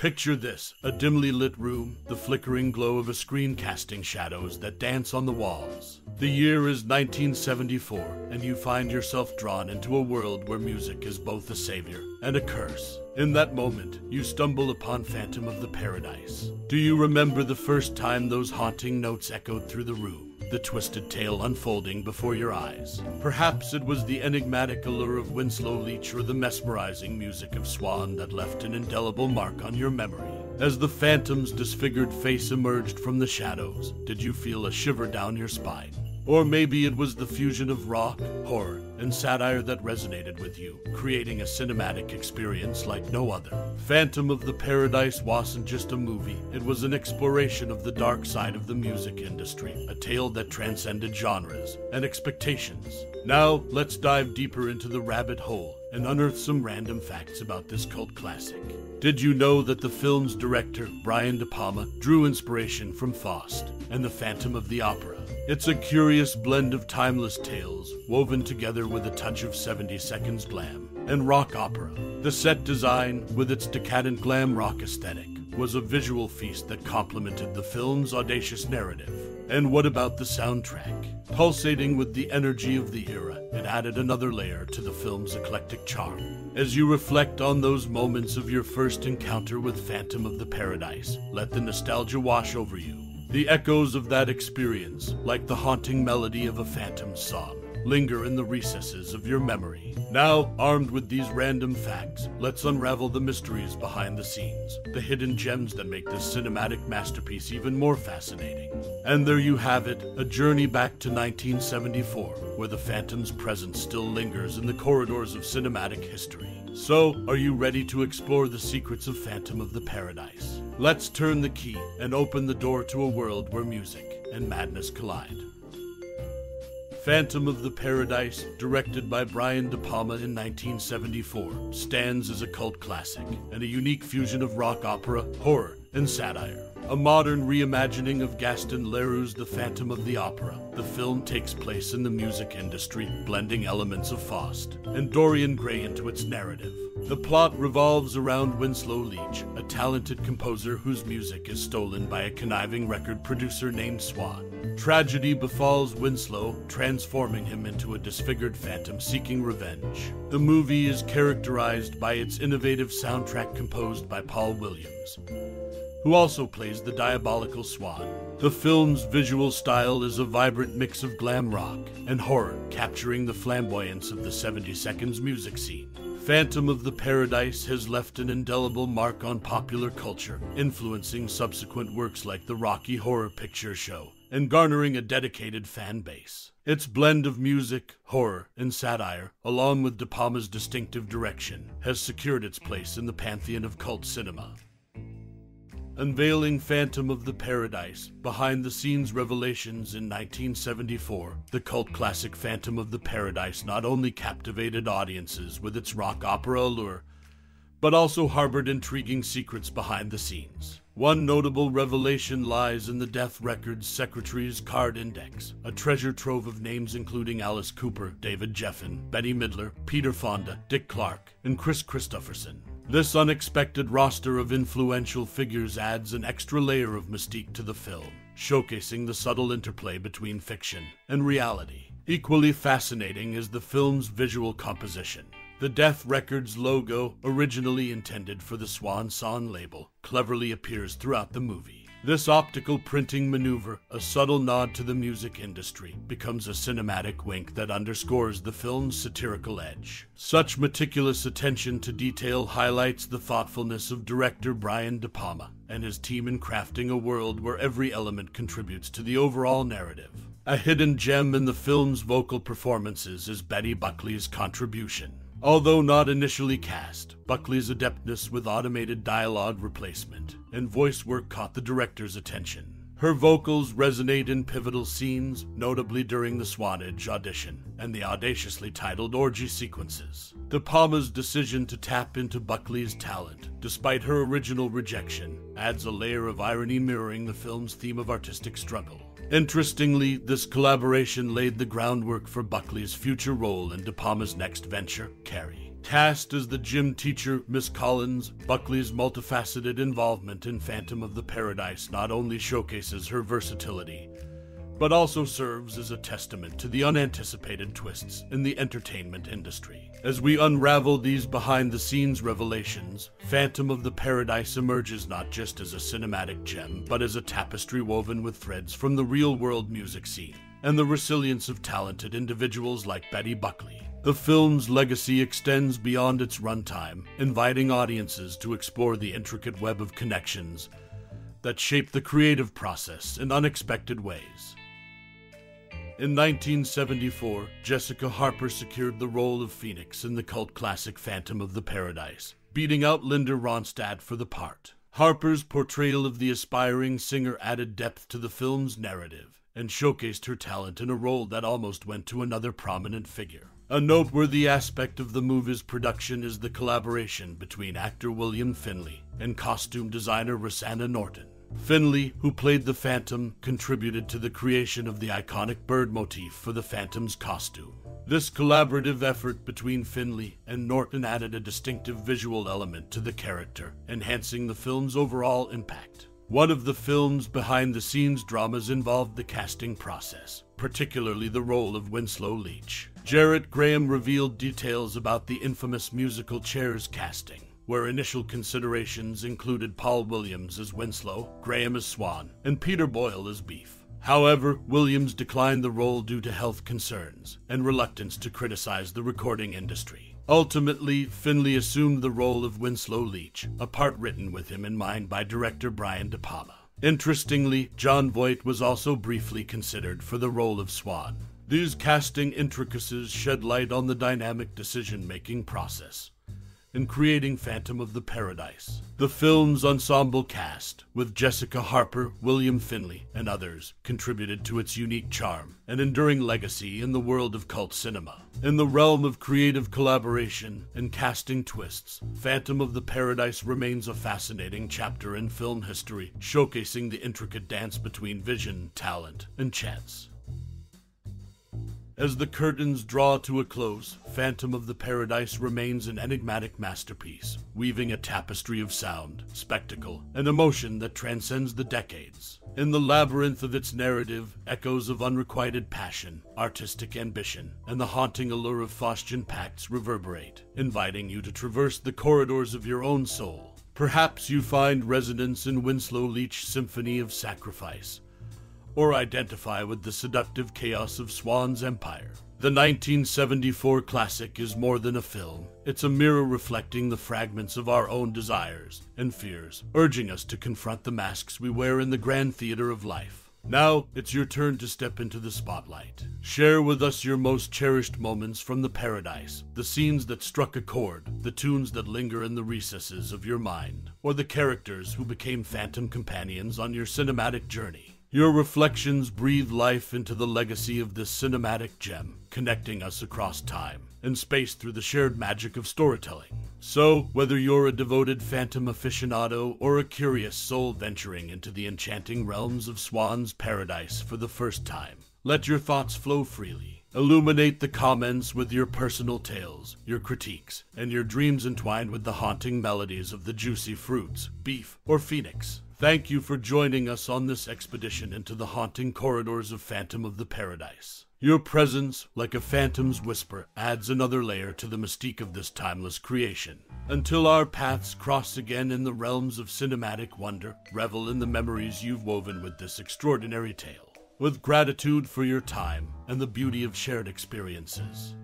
Picture this, a dimly lit room, the flickering glow of a screen casting shadows that dance on the walls. The year is 1974, and you find yourself drawn into a world where music is both a savior and a curse. In that moment, you stumble upon Phantom of the Paradise. Do you remember the first time those haunting notes echoed through the room, the twisted tale unfolding before your eyes? Perhaps it was the enigmatic allure of Winslow Leach or the mesmerizing music of Swan that left an indelible mark on your memory. As the Phantom's disfigured face emerged from the shadows, did you feel a shiver down your spine? Or maybe it was the fusion of rock, horror, and satire that resonated with you, creating a cinematic experience like no other. Phantom of the Paradise wasn't just a movie, it was an exploration of the dark side of the music industry, a tale that transcended genres and expectations. Now, let's dive deeper into the rabbit hole and unearth some random facts about this cult classic. Did you know that the film's director, Brian De Palma, drew inspiration from Faust and the Phantom of the Opera? It's a curious blend of timeless tales, woven together with a touch of 70 seconds glam and rock opera. The set design, with its decadent glam rock aesthetic, was a visual feast that complemented the film's audacious narrative. And what about the soundtrack? Pulsating with the energy of the era, it added another layer to the film's eclectic charm. As you reflect on those moments of your first encounter with Phantom of the Paradise, let the nostalgia wash over you. The echoes of that experience, like the haunting melody of a phantom's song, linger in the recesses of your memory. Now, armed with these random facts, let's unravel the mysteries behind the scenes, the hidden gems that make this cinematic masterpiece even more fascinating. And there you have it, a journey back to 1974, where the Phantom's presence still lingers in the corridors of cinematic history. So, are you ready to explore the secrets of Phantom of the Paradise? Let's turn the key and open the door to a world where music and madness collide. Phantom of the Paradise, directed by Brian De Palma in 1974, stands as a cult classic and a unique fusion of rock opera, horror, and satire. A modern reimagining of Gaston Leroux's The Phantom of the Opera, the film takes place in the music industry, blending elements of Faust and Dorian Gray into its narrative. The plot revolves around Winslow Leach, a talented composer whose music is stolen by a conniving record producer named Swan. Tragedy befalls Winslow, transforming him into a disfigured phantom seeking revenge. The movie is characterized by its innovative soundtrack composed by Paul Williams, who also plays the diabolical Swan. The film's visual style is a vibrant mix of glam rock and horror, capturing the flamboyance of the 70 seconds music scene. Phantom of the Paradise has left an indelible mark on popular culture, influencing subsequent works like the Rocky Horror Picture Show and garnering a dedicated fan base. Its blend of music, horror, and satire, along with De Palma's distinctive direction, has secured its place in the pantheon of cult cinema. Unveiling Phantom of the Paradise, behind-the-scenes revelations in 1974, the cult classic Phantom of the Paradise not only captivated audiences with its rock opera allure, but also harbored intriguing secrets behind the scenes. One notable revelation lies in the Death Records Secretary's Card Index, a treasure trove of names including Alice Cooper, David Geffen, Bette Midler, Peter Fonda, Dick Clark, and Chris Christopherson. This unexpected roster of influential figures adds an extra layer of mystique to the film, showcasing the subtle interplay between fiction and reality. Equally fascinating is the film's visual composition. The Death Records logo, originally intended for the Swan Song label, cleverly appears throughout the movie. This optical printing maneuver, a subtle nod to the music industry, becomes a cinematic wink that underscores the film's satirical edge. Such meticulous attention to detail highlights the thoughtfulness of director Brian De Palma and his team in crafting a world where every element contributes to the overall narrative. A hidden gem in the film's vocal performances is Betty Buckley's contribution. Although not initially cast, Buckley's adeptness with automated dialogue replacement and voice work caught the director's attention. Her vocals resonate in pivotal scenes, notably during the Swanage audition and the audaciously titled orgy sequences. De Palma's decision to tap into Buckley's talent, despite her original rejection, adds a layer of irony mirroring the film's theme of artistic struggle. Interestingly, this collaboration laid the groundwork for Buckley's future role in De Palma's next venture, Carrie. Cast as the gym teacher, Miss Collins, Buckley's multifaceted involvement in Phantom of the Paradise not only showcases her versatility, but also serves as a testament to the unanticipated twists in the entertainment industry. As we unravel these behind-the-scenes revelations, Phantom of the Paradise emerges not just as a cinematic gem, but as a tapestry woven with threads from the real-world music scene and the resilience of talented individuals like Betty Buckley. The film's legacy extends beyond its runtime, inviting audiences to explore the intricate web of connections that shape the creative process in unexpected ways. In 1974, Jessica Harper secured the role of Phoenix in the cult classic Phantom of the Paradise, beating out Linda Ronstadt for the part. Harper's portrayal of the aspiring singer added depth to the film's narrative and showcased her talent in a role that almost went to another prominent figure. A noteworthy aspect of the movie's production is the collaboration between actor William Finley and costume designer Rosanna Norton. Finley, who played the Phantom, contributed to the creation of the iconic bird motif for the Phantom's costume. This collaborative effort between Finley and Norton added a distinctive visual element to the character, enhancing the film's overall impact. One of the film's behind-the-scenes dramas involved the casting process, particularly the role of Winslow Leach. Gerrit Graham revealed details about the infamous musical Chairs casting, where initial considerations included Paul Williams as Winslow, Graham as Swan, and Peter Boyle as Beef. However, Williams declined the role due to health concerns and reluctance to criticize the recording industry. Ultimately, Finley assumed the role of Winslow Leach, a part written with him in mind by director Brian De Palma. Interestingly, Jon Voight was also briefly considered for the role of Swan. These casting intricacies shed light on the dynamic decision-making process in creating Phantom of the Paradise. The film's ensemble cast, with Jessica Harper, William Finley, and others, contributed to its unique charm and enduring legacy in the world of cult cinema. In the realm of creative collaboration and casting twists, Phantom of the Paradise remains a fascinating chapter in film history, showcasing the intricate dance between vision, talent, and chance. As the curtains draw to a close, Phantom of the Paradise remains an enigmatic masterpiece, weaving a tapestry of sound, spectacle, and emotion that transcends the decades. In the labyrinth of its narrative, echoes of unrequited passion, artistic ambition, and the haunting allure of Faustian pacts reverberate, inviting you to traverse the corridors of your own soul. Perhaps you find resonance in Winslow Leach's Symphony of Sacrifice, or identify with the seductive chaos of Swan's empire. The 1974 classic is more than a film. It's a mirror reflecting the fragments of our own desires and fears, urging us to confront the masks we wear in the grand theater of life. Now, it's your turn to step into the spotlight. Share with us your most cherished moments from the Paradise, the scenes that struck a chord, the tunes that linger in the recesses of your mind, or the characters who became Phantom companions on your cinematic journey. Your reflections breathe life into the legacy of this cinematic gem, connecting us across time and space through the shared magic of storytelling. So, whether you're a devoted Phantom aficionado or a curious soul venturing into the enchanting realms of Swan's Paradise for the first time, let your thoughts flow freely. Illuminate the comments with your personal tales, your critiques, and your dreams entwined with the haunting melodies of the juicy fruits, beef, or phoenix. Thank you for joining us on this expedition into the haunting corridors of Phantom of the Paradise. Your presence, like a phantom's whisper, adds another layer to the mystique of this timeless creation. Until our paths cross again in the realms of cinematic wonder, revel in the memories you've woven with this extraordinary tale. With gratitude for your time and the beauty of shared experiences.